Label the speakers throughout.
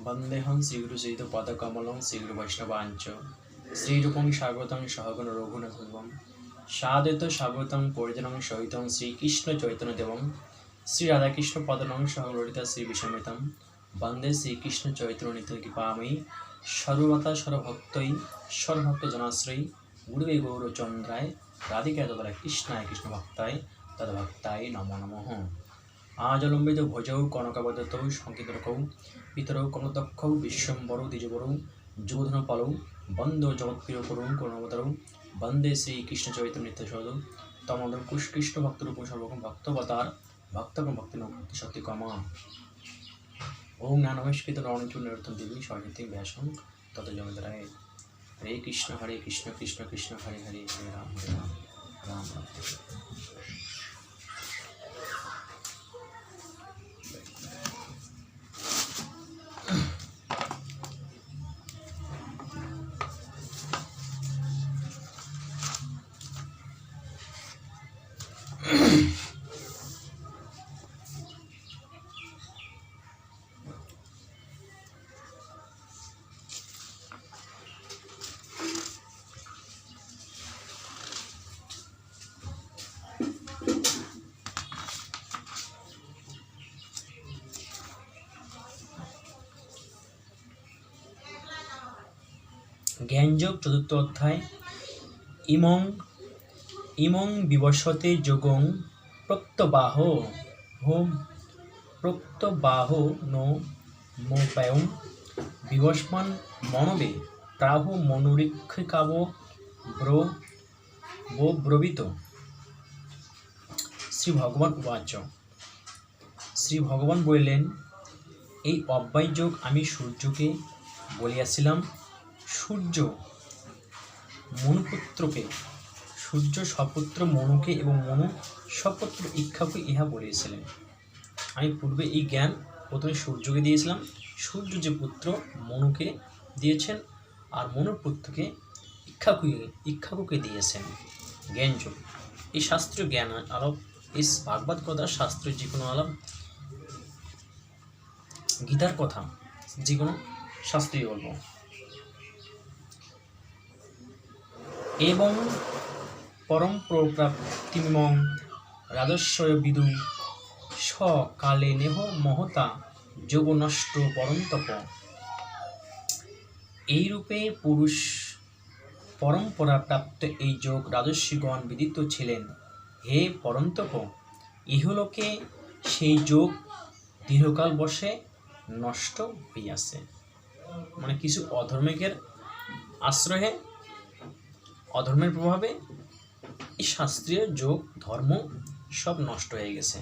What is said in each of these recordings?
Speaker 1: वंदेहं श्रीगुरुचरितपदकमलं श्रीगुरुवैष्णवांच श्रीरूपं साग्वतं सहगण रघुनाथं सादयित स्वागतं परिजनं सहितं श्रीकृष्णचैतन्यदेवं श्रीराधाकृष्णपदनं सह ललिता श्रीविषमेतं वन्दे श्रीकृष्णचैतन्यनित्यकृपामयि सर्वदा सर्वभक्तै सर्वभक्तजनाश्रयी गुरुवे गौरचन्द्राय राधिकाय तदा कृष्णाय कृष्णभक्ताय तद्भक्ताय नमो नमः। आजलम्बित भुजौ कनकवदतौ संकीर्तनकौ पितरौ कमलदक्षौ विश्वम्भरौ द्विजवरौ जुगधनपालौ वन्दे जगत्प्रियकरौ करुणावतारौ वन्दे श्रीकृष्णचैतन्यनित्यसहोदरौ तमोदर कृष्णभक्तरूपं सर्वकं भक्तवतार भक्तकं भक्तिनोक्ति सत्यकामा ओम ज्ञानमस्कृत नवनीतुर्निरतं देवी सरस्वती व्यासं तत जगदराय। हरे कृष्ण कृष्ण कृष्ण हरे हरे हरे राम राम राम। ज्ञानयोग चतुर्थ अध्याय। इमं विवशते योगं प्रत्यबाहो नो मोपायं विवस्मान मनवे प्राहु मनुरीक्षिकावो ब्रवीत। श्री भगवान उवाच। श्री भगवान বললেন, এই অব্যয় যোগ আমি সূর্যকে বলিয়াছিলাম। সূর্য মনুপুত্রকে, সূর্য সপুত্র মনুকে এবং মনু সপুত্র ইক্ষাকে ইহা বলিয়েছিলেন। আমি পূর্বে এই জ্ঞান প্রথমে সূর্যকে দিয়েছিলাম, সূর্য যে পুত্র মনুকে দিয়েছেন আর মনুর পুত্রকে ইক্ষাকুকে দিয়েছেন। জ্ঞানযোগ এই শাস্ত্রীয় জ্ঞান আলাপ, এই ভাগবত কথা শাস্ত্রের যে কোনো আলাপ, গীতার কথা যে কোনো শাস্ত্রীয় গল্প। এবং পরম প্রাপ্তিমং রাজস্বয় বিদু সকালে নেহ মহতা যোগ নষ্ট পরন্তপ। এইরূপে পুরুষ পরম্পরা প্রাপ্ত এই যোগ রাজস্বীগণ বিদিত ছিলেন। হে পরন্তপ, ইহলোকে সেই যোগ দীর্ঘকাল বসে নষ্ট হইয়াছে। মানে কিছু অধর্মিকের আশ্রয়ে, অধর্মের প্রভাবে এই শাস্ত্রীয় যোগ ধর্ম সব নষ্ট হয়ে গেছে।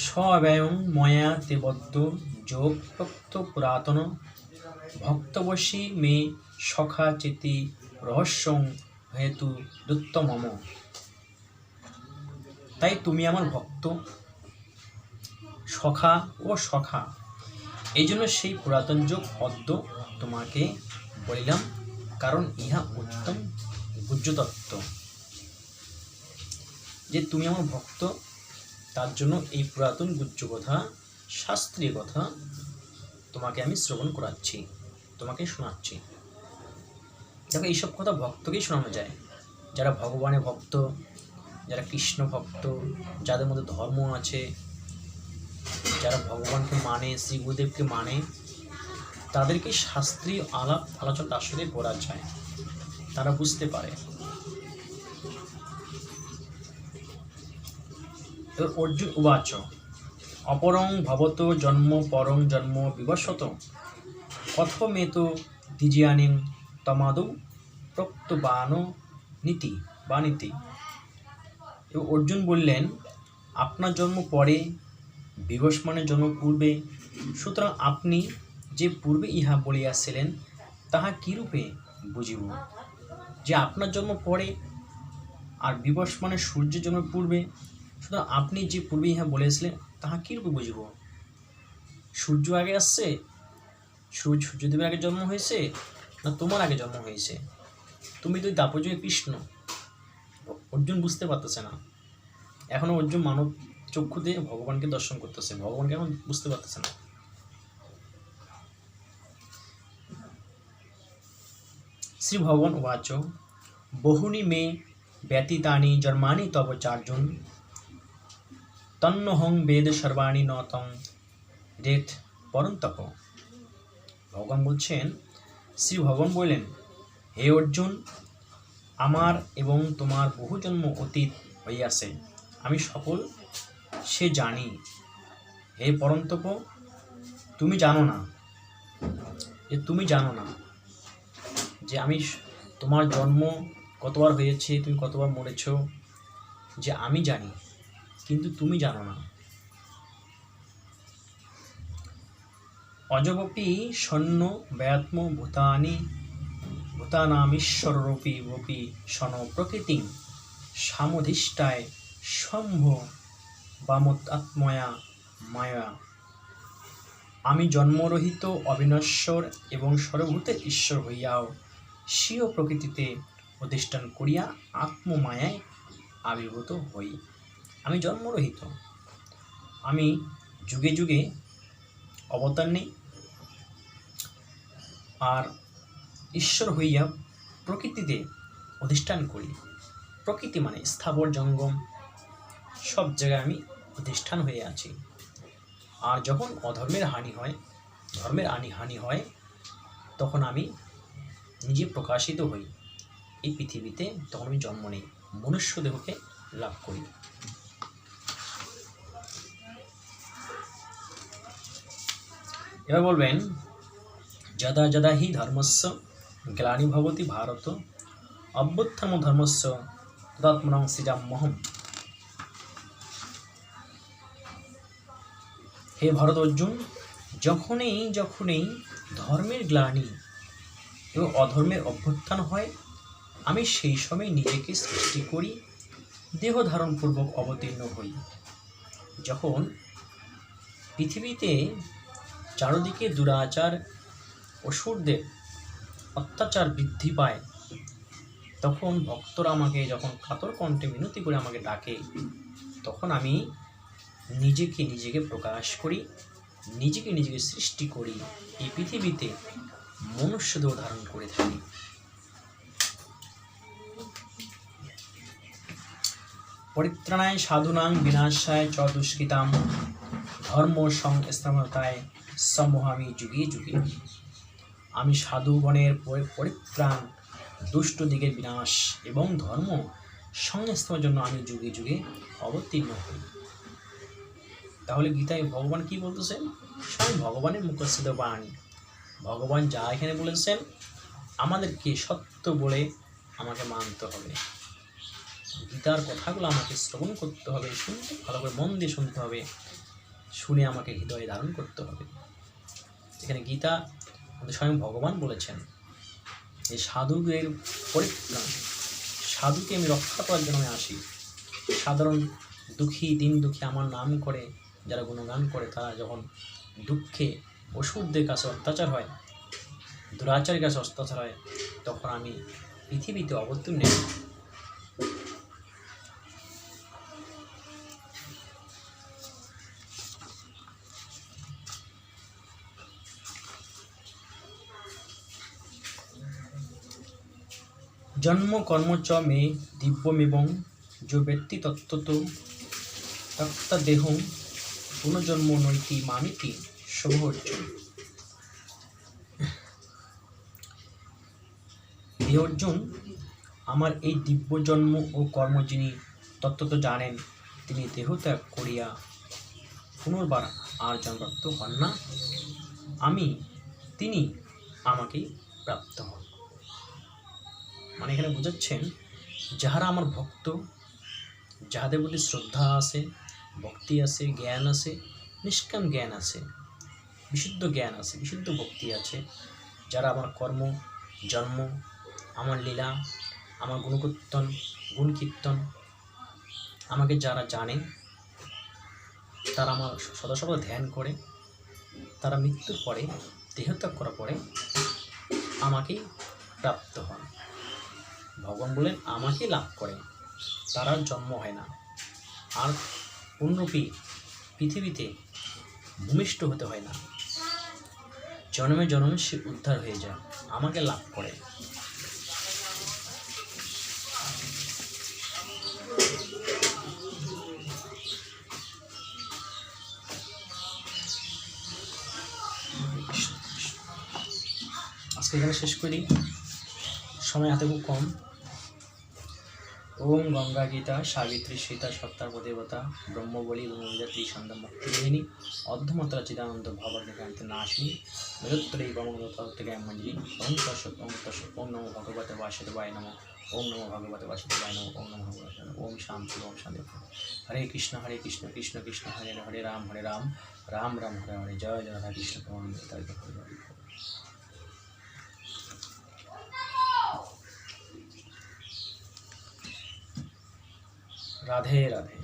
Speaker 1: স্বব্যয়ং ময়া তে বদ্ধ যোগ প্রক্ত পুরাতন ভক্তবশী মে সখা চেতি রহস্যং হেতু দুত্তমম। তাই তুমি আমার ভক্ত, সখা ও সখা, এই জন্য সেই পুরাতন যোগ অদ্য তোমাকে বলিলাম, কারণ ইহা উত্তম গুহ্যতত্ত্ব। যে তুমি আমার ভক্ত, তার জন্য এই পুরাতন গুহ্য কথা, শাস্ত্রীয় কথা তোমাকে আমি শ্রবণ করাচ্ছি, তোমাকে শোনাচ্ছি। দেখো, এইসব কথা ভক্তকেই শোনানো যায়। যারা ভগবানের ভক্ত, যারা কৃষ্ণ ভক্ত, যাদের মধ্যে ধর্ম আছে, যারা ভগবানকে মানে, শ্রী গুরুদেবকে মানে, তাদেরকে শাস্ত্রীয় আলাপ আলোচনা তার সাথে করা যায়, তারা বুঝতে পারে। অর্জুন উবাচ। অপরং ভবত জন্ম পরং জন্ম বিবশত কথমেত দ্বিজয়ানিং তমাদৌ প্রক্তবান নীতি বা নীতি। অর্জুন বললেন, আপনার জন্ম পরে, বিবস্মানের জন্ম পূর্বে, সুতরাং আপনি যে পূর্বে ইহা বলিয়াছিলেন তাহা কিরূপে বুঝিব? যে আপনার জন্ম পরে আর বিবস্মানের সূর্যের জন্ম পূর্বে, সুতরাং আপনি যে পূর্বে ইহা বলেছিলেন তাহা কিরূপে বুঝিব? সূর্য আগে আসছে, সূর্যদেবের আগে জন্ম হয়েছে, না তোমার আগে জন্ম হয়েছে? তুমি তো দাপর যুগে কৃষ্ণ। অর্জুন বুঝতে পারতেছে না, এখনো অর্জুন মানব চক্ষু দিয়ে ভগবানকে দর্শন করতেছে, ভগবানকে এখন বুঝতে পারতেছে না। শ্রী ভগবান উবাচ বহুনি মে ব্যতীতানি জন্মানি তব চার্জুন তন্নহং বেদ সর্বাণি ন তং রেত পরন্তপ। ভগবান বলছেন, শ্রী ভগবান বললেন, হে অর্জুন, আমার এবং তোমার বহু জন্ম অতীত হইয়াছে, আমি সকল সে জানি। হে পরন্তপ, তুমি জানো না যে আমি তোমার জন্ম কতবার হয়েছে, তুমি কতবার মরেছ, যে আমি জানি, কিন্তু তুমি জানো না। অজবপি সন্ন ব্যাত্ম ভূতানামীশ্বরূপী বপি সন প্রকৃতি সামধিষ্ঠায় সম্ভ বামতাত্ময়া মায়া। আমি জন্মরহিত অবিনশ্বর এবং সর্বভূতের ঈশ্বর হইয়াও স্বীয় প্রকৃতিতে অধিষ্ঠান করিয়া আত্মমায়ায় আবির্ভূত হই। আমি জন্মরহিত, আমি যুগে যুগে অবতার নেই, আর ঈশ্বর হইয়া প্রকৃতিতে অধিষ্ঠান করি। প্রকৃতি মানে স্থাবর জঙ্গম, সব জায়গায় আমি অধিষ্ঠান হয়ে আছি। আর যখন অধর্মের হানি হয়, ধর্মের হানি হয়, তখন আমি নিজে প্রকাশিত হই এই পৃথিবীতে, তখন আমি জন্ম নেই, মনুষ্য দেহকে লাভ করি। এবার বলবেন, যদা যদা হি ধর্মস্য গ্লানি ভবতি ভারত অভ্যুত্থান ধর্মস্য তদাত্মনং সৃজাম্যহম। হে ভরত অর্জুন, যখনই ধর্মের গ্লানি এবং অধর্মের অভ্যুত্থান হয়, আমি সেই সময় নিজেকে সৃষ্টি করি, দেহ ধারণপূর্বক অবতীর্ণ হই। যখন পৃথিবীতে চারদিকে দুরাচার অসুরদের অত্যাচার বৃদ্ধি পায়, তখন ভক্তরা আমাকে যখন কাতর কণ্ঠে মিনতি করে আমাকে ডাকে, তখন আমি নিজেকে প্রকাশ করি, নিজেকে সৃষ্টি করি, এই পৃথিবীতে মনুষ্য দেহ ধারণ করে থাকি। পরিত্রাণায় সাধুনাং বিনাশায় চ দুষ্কৃতাম ধর্ম সংস্থাপনায় সম্মোহামি যুগে যুগে। আমি সাধুগণের পরিত্রাণ, দুষ্ট দিকের বিনাশ এবং ধর্ম সংস্থাপনের জন্য আমি যুগে যুগে অবতীর্ণ হই। তাহলে গীতায় ভগবান কি বলতেছেন? স্বয়ং ভগবানের মুখস্থিত বাণী। ভগবান যা এখানে বলেছেন, আমাদেরকে সত্য বলে আমাকে মানতে হবে। গীতার কথাগুলো আমাকে শ্রবণ করতে হবে, শুনতে ভালো করে মন দিয়ে শুনতে হবে, শুনে আমাকে হৃদয়ে ধারণ করতে হবে। এখানে গীতা স্বয়ং ভগবান বলেছেন এই সাধুদের পরিত্রাণ, সাধুকে আমি রক্ষা করার জন্য আমি আসি। সাধারণ দিন দুঃখী আমার নাম করে যারা গুণগান করে, তারা যখন দুঃখে অসুরদের কাছে অত্যাচার হয়, দুরাচারের কাছে অত্যাচার হয়, তখন আমি পৃথিবীতে অবতীর্ণ হই। জন্ম কর্ম চ মে দিব্যমেবং যো ব্যক্তি তত্ত্বত তত্ত্বদেহং পুনর্জন্ম নৈতি মামিতি শুভ অর্জুন। হে অর্জুন, আমার এই দিব্য জন্ম ও কর্ম যিনি তত্ত্বত জানেন, তিনি দেহত্যাগ করিয়া পুনর্বার আর জন্মপ্রাপ্ত হন না, তিনি আমাকেই প্রাপ্ত হন। মানে এখানে বোঝাচ্ছেন, যাহারা আমার ভক্ত, যাহাদের প্রতি শ্রদ্ধা আছে, ভক্তি আছে, জ্ঞান আছে, নিষ্কাম জ্ঞান আছে, বিশুদ্ধ জ্ঞান আছে, বিশুদ্ধ ভক্তি আছে, যারা আমার কর্ম, জন্ম, আমার লীলা, আমার গুণকীর্তন আমাকে যারা জানে, তারা আমার সদা ধ্যান করে, তারা মৃত্যুর পরে, দেহত্যাগ করার পরে আমাকেই প্রাপ্ত হন। ভগবান বলেন আমাকে লাভ করে, তারা জন্ম হয় না। আর পূর্ণরূপী পৃথিবীতে ভূমিষ্ঠ হতে হয় না, জন্মে জন্মে সে উদ্ধার হয়ে যায়, আমাকে লাভ করে। আজকে এখানে শেষ করি, সময় হাতে খুব কম। ওম গঙ্গা গীতা সাবিত্রী সীতা সত্তার দেবতা ব্রহ্মবলী ব্রহ্মবিদ্যা ত্রিসন্ধ্যা মুক্তিবিহিনী অর্ধমাত্রা চিদানন্দ ভবর্ণকান্তি নাশিনী নিরুত্তরী ব্রহ্মদত্তকে মঞ্জরি ওম তৎসৎ ওম তৎসৎ ওম নমো ভগবতে বাসুদেবায় নমঃ ওম নমো ভগবতে বাসুদেবায় নমঃ ওম নমো ভগবতে ওম শান্তি ওম শান্তি। হরে কৃষ্ণ কৃষ্ণ কৃষ্ণ হরে হরে রাম রাম রাম হরে হরে, জয় জয় রাধা কৃষ্ণ প্রেমানন্দ। রাধে রাধে।